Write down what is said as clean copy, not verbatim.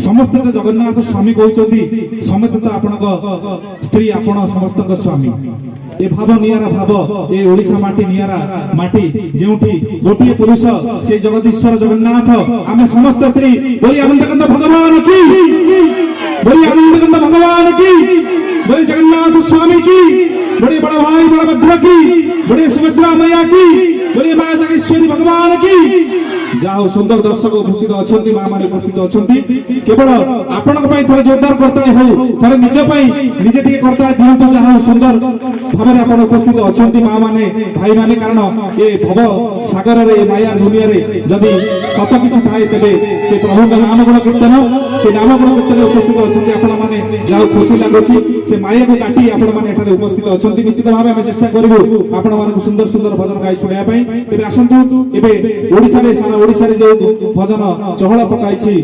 समस्त तो जगन्नाथ स्वामी कहते समस्त तो आपण स्त्री आपण समस्त स्वामी ए भाव नियारा भाव ए ओडिशा माटी नियारा माटी जेउठी गोटिए पुरुष से जगदीश्वर जगन्नाथ आमे समस्त स्त्री बोली आनंदकंद भगवान की, बोली आनंदकंद भगवान की, बोली जगन्नाथ स्वामी की, बड़े बड़ा भाई बलभद्र की, बड़े सुभद्रा मैया की, बोली मां जगेश्वरी भगवान की। जाओ सुंदर दर्शक उपस्थित अछंती मां माने उपस्थित अछंती केवल आपनक पई थोड़े जोरदार करताली हो थोड़े निज पई निजे टिके करताली दियंतु जाओ सुंदर भाबरे आपण उपस्थित अछंती मां माने भाई माने कारण ए भव सागर रे माया दुनिया रे जदी सत किछ थाए तबे से प्रभु का नाम गुण कीर्तन से नाम गुण कीर्तन उपस्थित अछंती आपण माने जाओ खुशी लागोची से माया को काटी आपण माने एठारे उपस्थित अछंती निश्चित भाबे हम चेष्टा करबो आपण माने सुंदर सुंदर भजन गाई सुनाया पई तबे आसंतु एबे ओडिसा रे सारा ओडिसा रे जे भजन चहल पकाइछि।